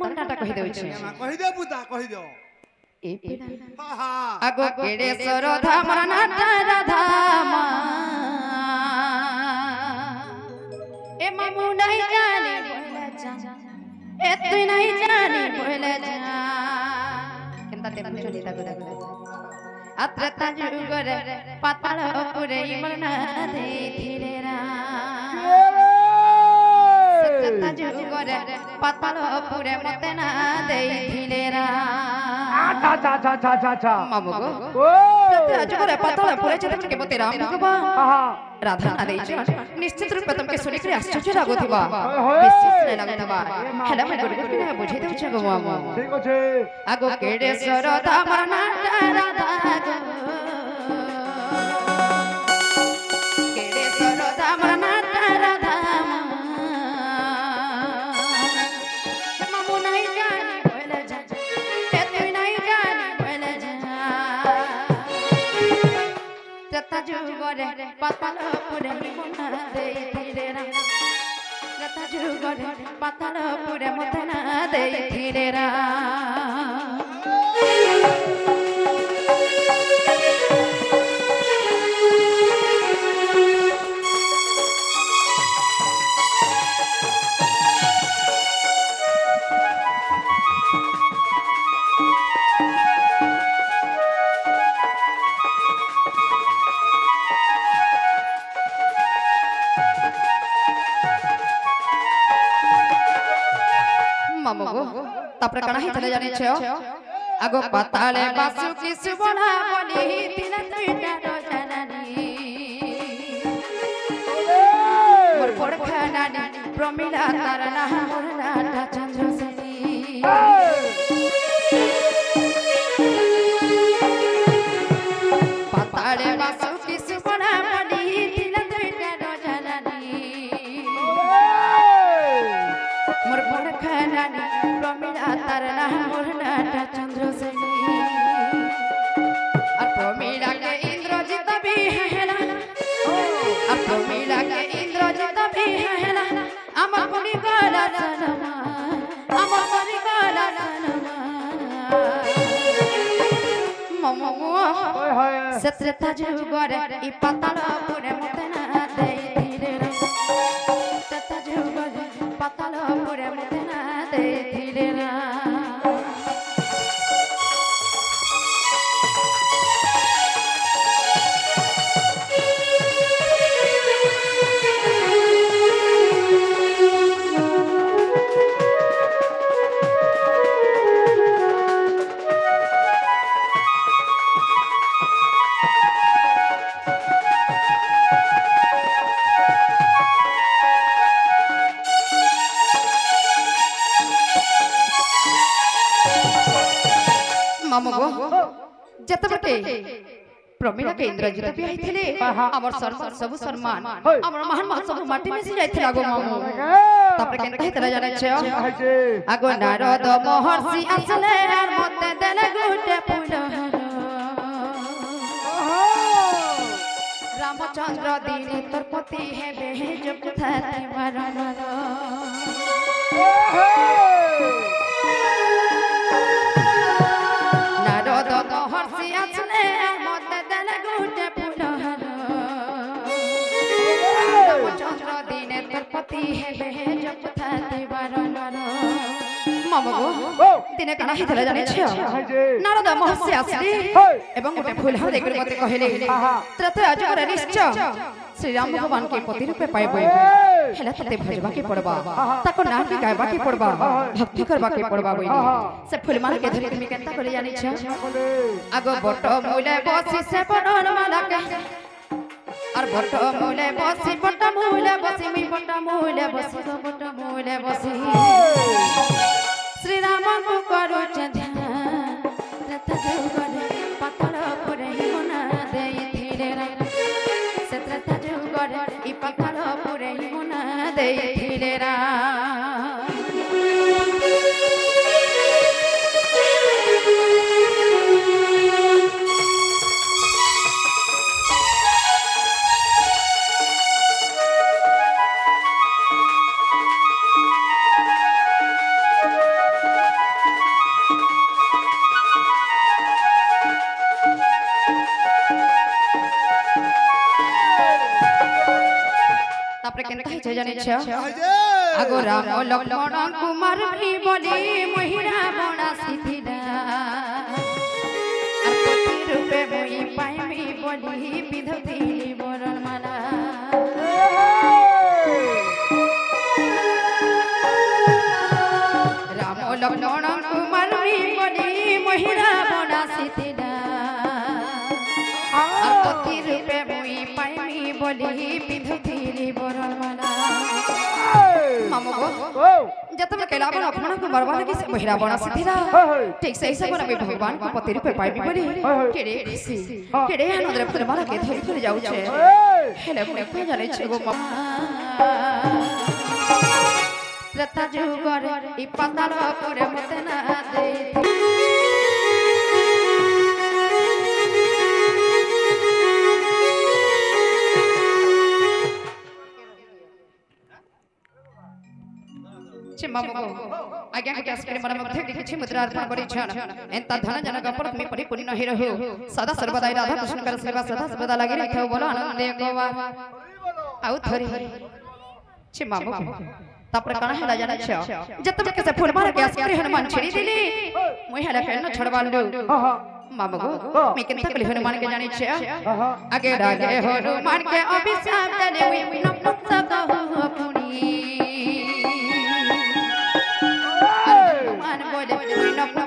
ବର୍ଣ୍ଣନାଟା କହି ଦେଉଛି କହି ଦେ ପୁତା କହି ଦିଅ ଏ ପିଲା ହଁ ହଁ ଆଗ କେଡେଶ୍ୱର ଧାମର ନାଟାର ଧାମ ଏ ମାମୁ নাই জানি বলে যা এ তুই নাই জানি বলে যা কেনতা দেখুছ নি তাগো তাগো আত্রতা যুগরে পাতাল পুরে ইমরনা দেইছিলে রা আত্রতা যুগরে পাতাল পুরে মতে না দেইছিলে রা আচ্ছা আচ্ছা আচ্ছা আচ্ছা আচ্ছা মামু গো ও আত্রতা যুগরে পাতাল পুরে যেতে কে মতে রাম ভগবান হ্যাঁ राधा ना देइछ निश्चित रूप में तुमके सुनि करे आश्चर्य लागुथिबा विशेष नै लागुथिबा हेला मैं गुरु गुरु बुझे देउछ गो मामू ঠিক আছে आगो केडेश्वर धामर नाटा राधा गो केडेश्वर धामर नाटा राधा मामू नहीं जानी बोले जा ए तू नहीं जानी बोले जा रता जुगरे पाताल पुरे मना देइथिले रा रता जुगरे पाताल पुरे मना देइथिले रा मामू गो तापर कणा ही चले जाने छो आगो पाताले बासु की सुबना बनी तिला तुइटा रोजानानी मोर पड़खानानी प्रमिला तारना मोर नाटा चंद्रसेनी पाताले बासु की सुबना बनी तिला तुइटा रोजानानी मोर पड़खानानी प्रमिला तारना मोर नाटा चंद्रसेनी और प्रमिला के इंद्रजित भी हैला और प्रमिला के इंद्रजित भी हैला अमर पुनी गला सनमा अमर पुनी गला सनमा ममो ওই হয় सत्रता जुगरे इ पाताल पुरे मते ना देइथिले रे सत्रता जुगरे पाताल पुरे मते ना देइथिले रे मामू गो जत बटे प्रमिला के इंद्रजित भी आइथिले हमर सम्मान सब सम्मान हमर महान महान सब माटी में से जाइथिला गो मामू तापर केनता हितला जाने छो হয়েছে आगो नारद महर्षि असले आर मते देले गुटे फूलहार रामचंद्र दीनी तोर पति हेबे जब थाती मरण नारद महर्षि असले आर मते देले गुटे फूलहार रामचंद्र दीने तोर पति हेबे जब थाती मरण मामू गो दिने काना हितला जाने छो হয়েছে नारद महर्षि आसले एवं गोटे फूलहार देखि मते कहले त्रत अजगर निश्चय श्री राम भगवान के पति रूपे पाइबो हेला तते भजबा के पड़बा ताको नाम के गायबा के पड़बा भक्ति करबा के पड़बा बोली से फूलमाला के धरि तुमी केनता करे जानि छ आगो बट मूले बसी से बनन माला के और बट मूले बसी मी बट मूले बसी गो बट मूले बसी श्री राम को करू ध्यान रत जुगरे पाताल पुरे मना देइथिले रा सत्रत जुगरे इ पाताल पुरे मना देइथिले रा আছে জানিছ কই যে আগো রাম লক্ষ্মণ কুমার ভি বলি মহিরা বড়া সিধিরা আর পতি রূপে মই পাইমি বলি বিধতিলি বরণ মালা রাম লক্ষ্মণ কুমার ভি বলি মহিরা বড়া সিধিরা আর পতি রূপে মই পাইমি বলি বিধতিলি বরণ মালা जब कैलाब लक्ष्मण को मरवा लगी से महिरा बना सिद्धिरा ठीक से ऐसे बना भगवान को पति रूपे पाई बोली केड़े खुशी केड़े आनंद रे फुलमाला के धरि धरि जाउ छे हेले कोन जाने छे गो रता जुगर ई पाताल करे मते ना दे आज्ञा के आस्कर मन मध्य देखि मुद्रा अर्पण करि छन एंता धन जनक पर में परिपूर्ण हे रहु सदा सर्वदा राधा कृष्ण कर सेवा सदा सर्वदा लागि रखौ बोलो आनंद गोवा आउ थरी छि मामो तापर कण हला जाने छ जतम के से फूल मार के आस्कर हनुमान छिड़ी दिली मोय हला केन छड़वालु मामो मैं केनता कली हनुमान के जाने छ आगे रागे हनुमान के अभिशाप देले हुई नपन सब कहू अपनी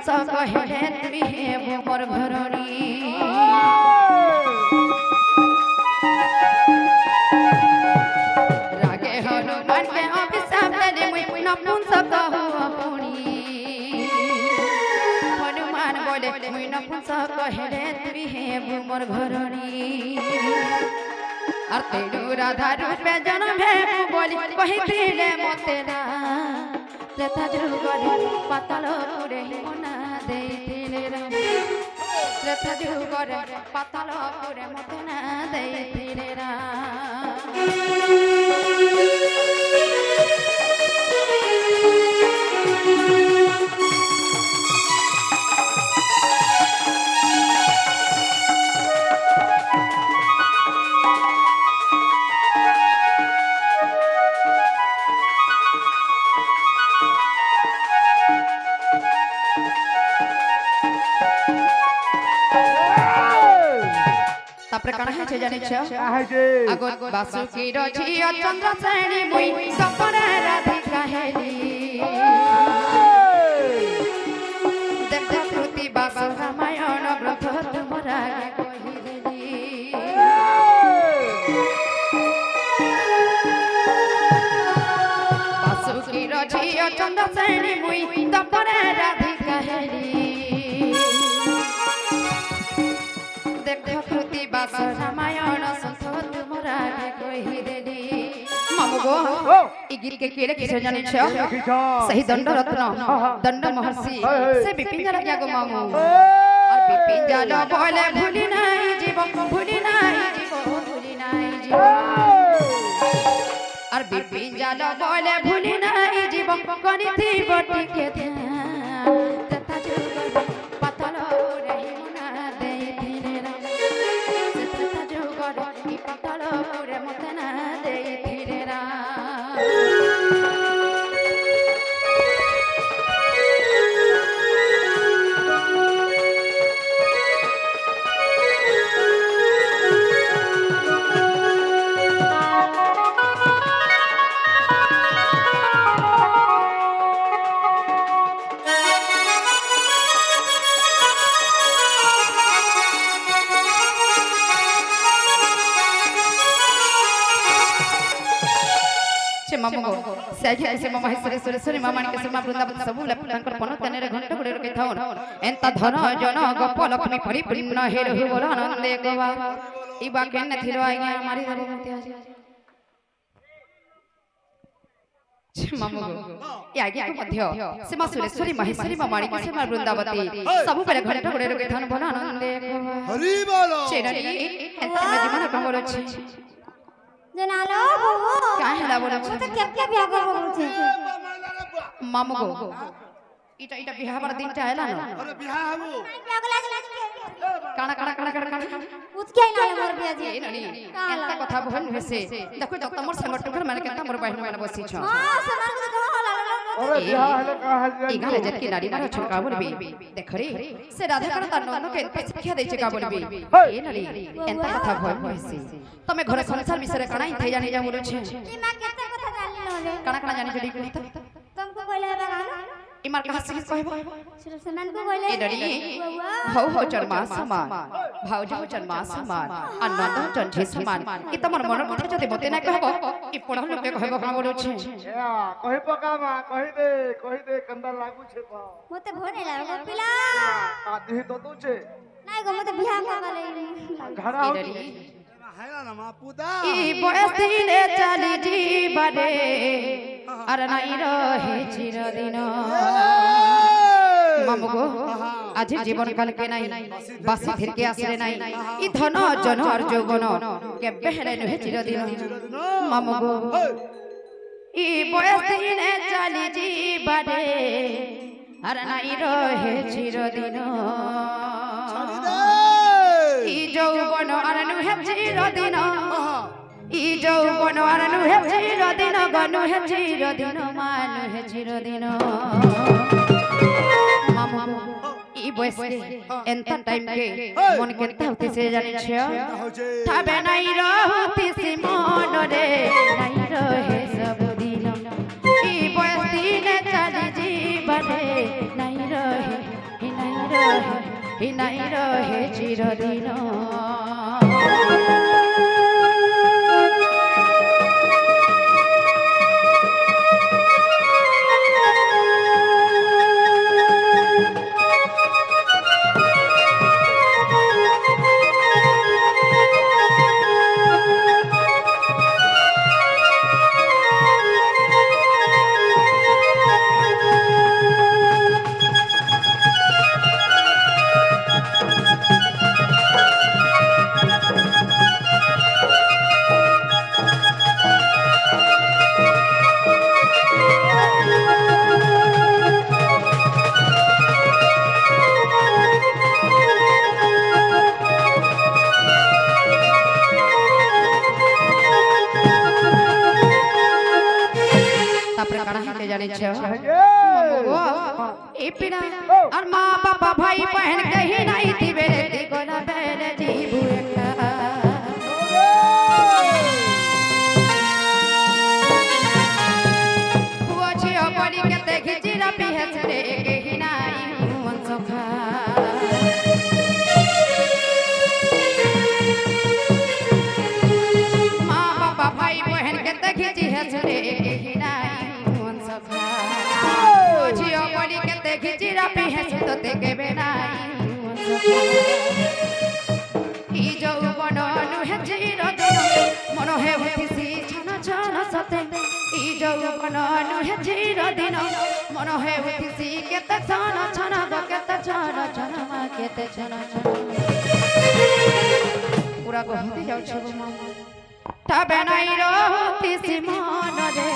सब कहे तुमी हे मोर घरनी रागे हनुमान के अभिशाप देले मुई नपुन सब कहू अपनी हनुमान बोले मुई नपुन सब कहे तुमी हे मोर घरनी और तेनु राधा रूपे जन्म है बोली कहिथिले मते ना रता जुगर पाताल पुरे मना देइतिले राम रता जुगर पाताल पुरे मते ना देइतिले राम प्रकरण है छे जाने छ आगो बासुकी रछि चंद्र सेनी मुई सपने राधिका हेली देख कृति बास रामायण ग्रंथ तुमरा कहि देली बासुकी रछि चंद्र सेनी मुई सपने राधिका हेली रामायण संत तुमरा कहि देली मामगो ई गीत के केले किसे जाने छ सही दंड रत्न दंड महर्षि से विपिन जल गया गो मामू और विपिन जल बोले भूली नहीं जीव भूली नहीं जीव भूली नहीं जीव और विपिन जल बोले भूली नहीं जीव कनि थी बटी के ध्यान तथा जुगर पतल रे मुना दे पाताल पुरे मते ना देइतिले राम मामगो सेजे से मामा हेश्वरी मामा के समा वृंदावन सब लपटंकर पन तनेरे घंट गुडे रखे थाउन एंता धन जन गप लक्ष्मी परिपूर्ण हे रहु बोल आनंद गोवा ई बाके न थिलो आज्ञा हमारी दर मोती आज मामगो ई आज्ञा को मध्य सीमा सुरेश्वरी महेश्वरी मामा के समा वृंदावती सब बेले घंट गुडे रखे थाउन बोल आनंद गोवा हरि बोलो चेरनी एंता जीवन कमर अछि जनालो बहु का हला बोलो तो क्या बियाह करबो छे मामगो इटा बियाह बर दिन टा हला न अरे बियाह हबो बियाह गला কানা কানা কানা কানা কানা উচকে নালে মোর বিয়া জি এই নানি এত কথা বহন হইছে দেখো যত মোর সঙ্গ টুকর মানে কেতা মোর বাহিনী মানে বসিছ हां समान को कहो ला ला अरे बिहा हेले का हाल এই গালে যেত কি নারী মানে ছলকা বলবি দেখ রে সে রাধা কানা তার নন্দকে শিক্ষা দেইছে কা বলবি এই নারী এত কথা ভয় হইছে তুমি ঘরে সংসার বিষয়ে কানাই থাই জানি যা বলছে ई मां केते कथा जानि नले কানা কানা জানি যদি কই तुमको कहले बा गाना इमार कहा से कहबो सिर्फ समान को कहले ए डरी हौ हौ चरमा समान भाउज हौ चरमा समान आनंद चंझे समान इ तमर मन कथा जदि मते ना कहबो इ पढल लोक कहबो का बोलछे या कहि पका मा कहि दे कंदा लागू छे पा मते भोने लागो पिला आधी तो तू छे नाही गो मते बिहा करले घरा ए हो डरी हैला ना मा पुदा इ बयस दिने चली जीवने अर नाई रहे चिरदिन मामुगो आज जीवन काल के नाई बासी फिर के आसरे नाई इ धन जन और यौवन के बहरे नहे चिरदिन मामुगो इ बयस दिने चली जीवने अर नाई रहे चिरदिन छाड़ी दे इ यौवन अर नहे चिरदिन इ यौवन अर नहे चिरदिन गनु हे चिरदिन मानु हे चिरदिन मामू इ बयस एंत टाइम के मन केता होते से जानि छ थाबे नाइ रहती सी मन रे नाइ रहे सब दिन इ बयस दिन चली जीवने नाइ रहे चिरदिन जाने छ ए पिना और मां बाबा भाई बहन कहीं नहीं थी बेरे ती गोना बेरे जीबू एकटा हुआ छियो बड़ी के देखि चिरा पिहस रे कहीं नहीं मन सखा मां बाबा भाई बहन के देखि चिहस रे कहीं नहीं मन सखा छियो बड़ी के देखि चिरा पिहस तो ते केबे नहीं मन सखा ई जो बननु हे चिरो दिन मन हे उठिसी छन छन सते ई जो बननु हे चिरो दिन मन हे उठिसी केते छन छन ग केते छन छन मा केते छन छन पूरा कहती जाउ छ मामा तबे नहीं रहती मन रे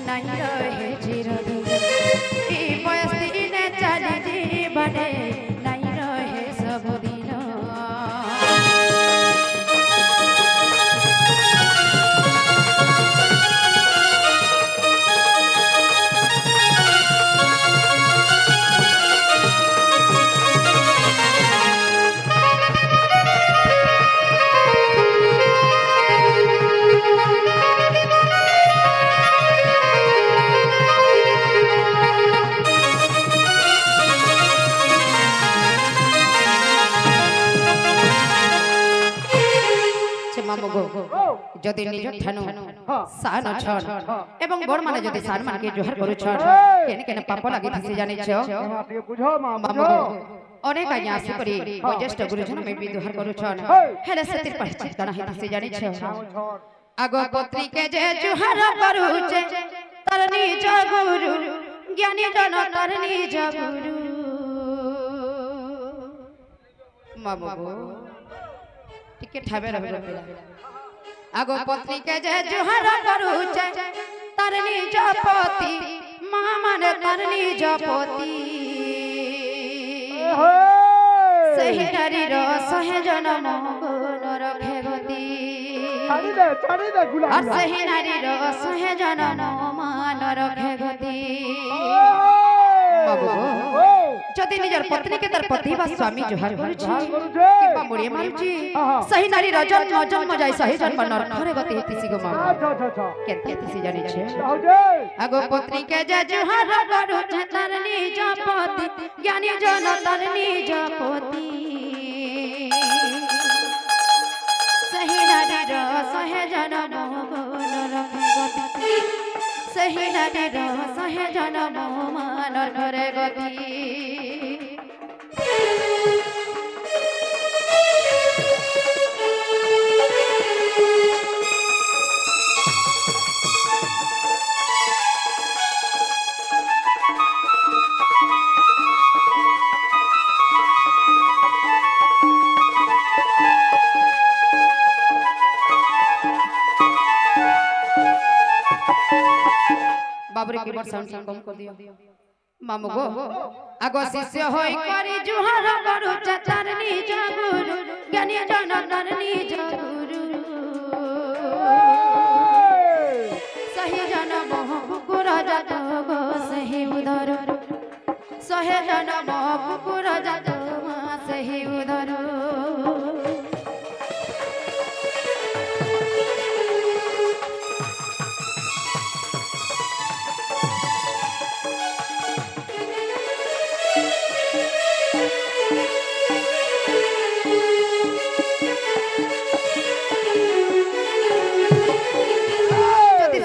नहीं रहे चिरदिन ई बयस दिन चली जीवने नहीं रहे सब दिन যদি নিজ ঠানু সান ছন এবং বড় মানে যদি সান মানকে জোহার করু ছন কেন কেন পাপ লাগি দিছে জানি ছ বুঝো মামু অনেক আজ্ঞা আসি করি বয়োজ্যেষ্ঠ গুরুজন মে বিদুহার করু ছন হেলে সেতির পশ্চিত না দিছে জানি ছ আগো পত্নী কে যে জোহার করুছে তার নিজ গুরু জ্ঞানী জন তার নিজ গুরু মামু টিকে ঠাবে রবে আগো পত্নী কে যে জোহার করুছে তার নিজ পতি মা মানে তার নিজ পতি सही नारी रो सहे जन्म गुण रखे गति छाड़ी दे गुला और सही नारी रो सहे जन्म मान रखे गति बाबू যদি নিজের পত্নীকে তার পতি বা স্বামী জোহার করুছি কিংবা মুড়িয়ে মারুছি সেই নারীর জন্ম জন্ম যায় সেই জন্ম নরকরে গতি হইতিছি গো মা কেতে হইতিছি জানিছে আগো পত্নীকে যে জোহার করুছে তার নিজ পতি জ্ঞানী জন তার নিজ পতি সেই নারীর সহে জন্ম গুণ রখে গতি सही नारीर सहे जन्म मान करे गति बाबरे के बार साउंड कम कर दियो मामू गो आगो शिष्य होई करी जुहार करू चतर निज गुरु ज्ञानी जन तर निज गुरु सही जन मोह कुकुर जात गो सही उदर सहे जन मोह कुकुर जात सही उदर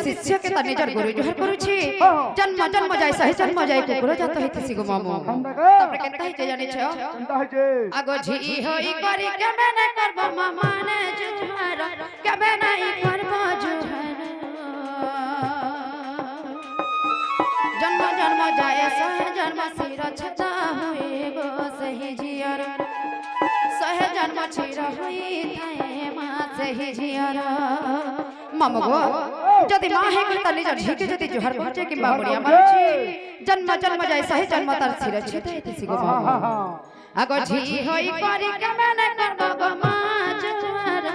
शिष्य के तार निजर गुरु जोहर करूछि जन्म जन्म जाय सही जन्म जाय कुकुर जात हइतिसी गो मामू तबरे केनता हइते जानि छ केनता हइते आगो झी होई करी केबे न करबो मामा ने जुहार केबे नहीं करबो जुहार जन्म जन्म जाय सही जन्म सिर छता होए गो सही जियर सही जन्म छिर होई थाए मा सही जियर मामू गो जदि मां हे त निज झिके जदि जोहर करछे किबा बढिया मारछे जन्म जन्म जाय सही जन्म तार सिर छते हइतिसी गो मामू आगो झी होई करी केबे न करबो गो मा जोहर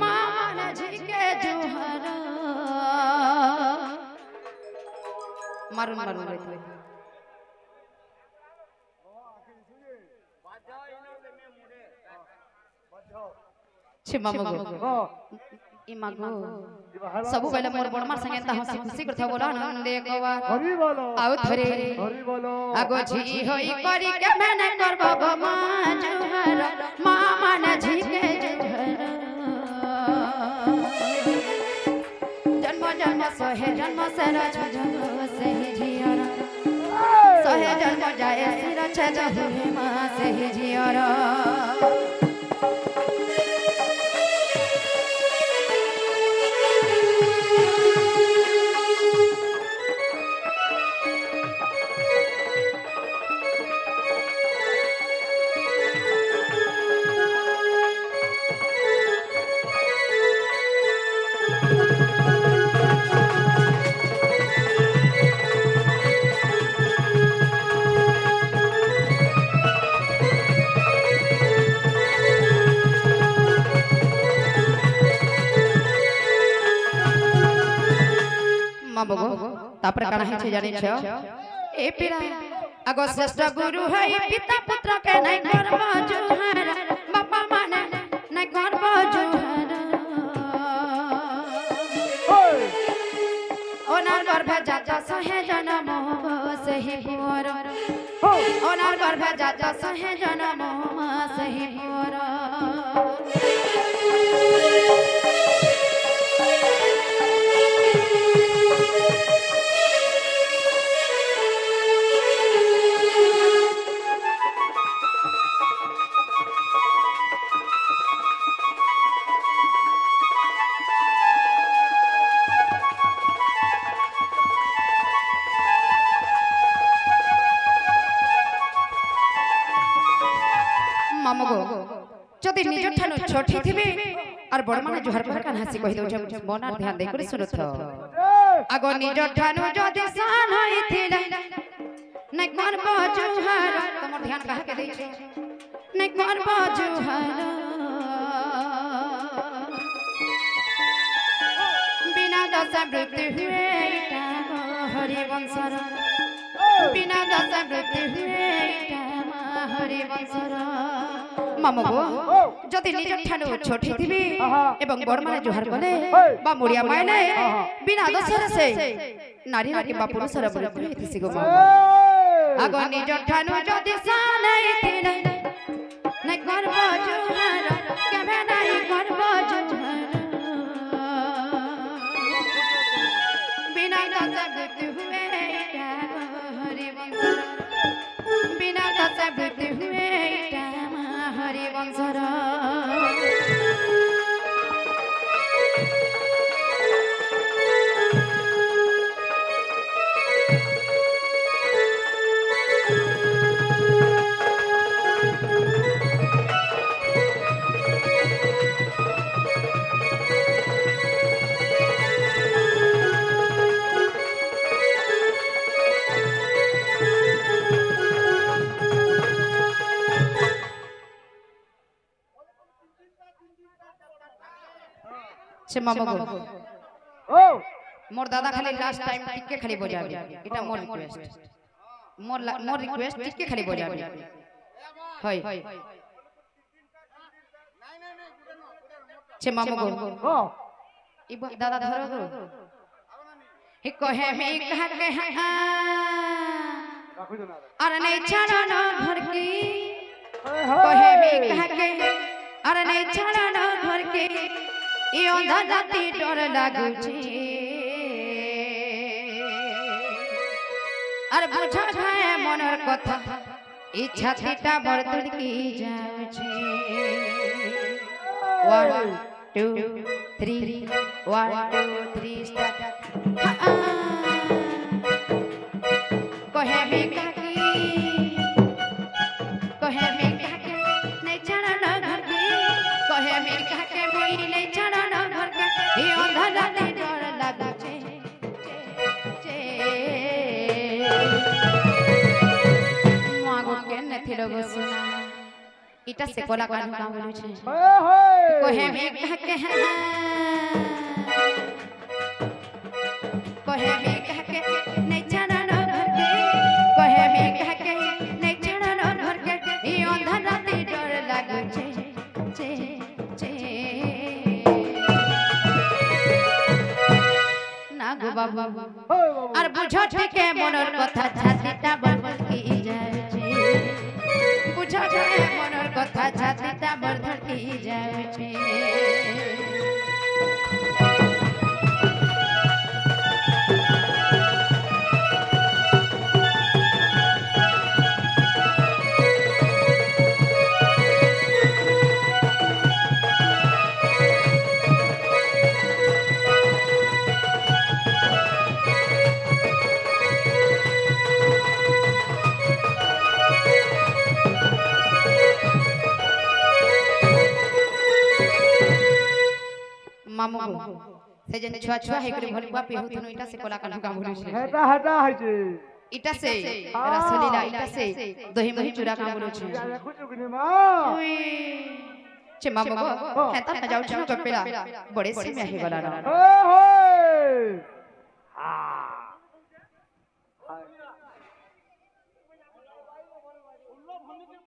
मान झिके जोहर मारुन मारुन रहते छि मामू गो इमागो सब बेले मोर बड़मार संगे ता हंसी खुशी करथा बोला आनंद एकवा हरि बोलो आउ थरे हरि बोलो आगो झी होई करी के मैंने करबो गो मा जुहर मा मान झिके जुहर जन्म जन्म सहे जन्म से रज जन्म से झियर सहे जन्म जाय सिर छज हुए मा से झियर तापर काना है जानि छ ए पिरा आगो श्रेष्ठ गुरु है पिता पुत्र के नै करब जुहार बापा माने नै करब जुहार ओनार गर्भ जात सहे जन्म सही भोर ओनार गर्भ जात सहे जन्म सही भोर मामगो जदि निज ठानु छोटी थिबे और बड़ माने जोहर कर कान हसी कहि दउ छ मनार ध्यान दे करि सुनत आगो निज ठानु जदि सान होई थिले नहीं कर बाजुहार तुम्हार ध्यान कहाँ के दै छै नहीं कर बाजुहार बिना दशा मृत्यु हुए हरि वंशर बिना दशा मृत्यु हुए हरि वंशर मामगो जदि निज ठानु छोटी थिबी एवं बड़ माने जुहार कले बा मुड़िया माने बिना दशर से नारी के बा पुरुषर मृत्यु हेतिसि गो आगो निज ठानु जदि सानै थिले नै गर्व जुहार केबे नाही गर्व जुहार बिना दशा मृत्यु हुए हरि वंशर बिना दशा मृत्यु हुए हरि वंशर से मामगो ओ मोर दादा खाली लास्ट टाइम टिके खाली बजाबी एटा मोर रिक्वेस्ट मोर रिक्वेस्ट टिके खाली बजाबी होय से मामगो ओ ई दादा धरो गो हे कहे में कहा के राखु जना अरे नहीं छाड़ो न घर की हाय कहे में कहा के अरे नहीं छाड़ो न घर के ई अंधा जाति डर लागु छे अरे बुझा जाए मनर कथा ई छातीटा बरतुड़ की जाउ छे 1 2 3 1 2 3 स्टार्ट कहे में काकी कहे में काके नहीं छाड़ा न घर के कहे में काके मोई नहीं छाड़ा न घर के ई अंधा जाति डर लागु छे मागो के न थिलो गो सुना इटा से कोला कान काम बोलु छे हाय कहे में काके कहे में काके नहीं छाड़ा न घर के कहे में काके नहीं छाड़ा न घर के ई अंधा जाति डर लागु छे ना गो बाबू हाय बाबू আর বুঝতে কে মনের কথা ছাতিটা বলবল কি যাচ্ছে বুঝতে মনের কথা ছাতিটা বলবল কি যাচ্ছে मामू से जन छुआ छुआ हे करे भल बाप हो थनु इटा से कोला कान काम बोलु छे हेटा हटा है जे इटा से रसलीला इटा से दही मही चूड़ा काम बोलु छे राखु जुगनी मां छे मामू हेता न जाउ छ कपेला बड़े से में हे गला ना हाय हाय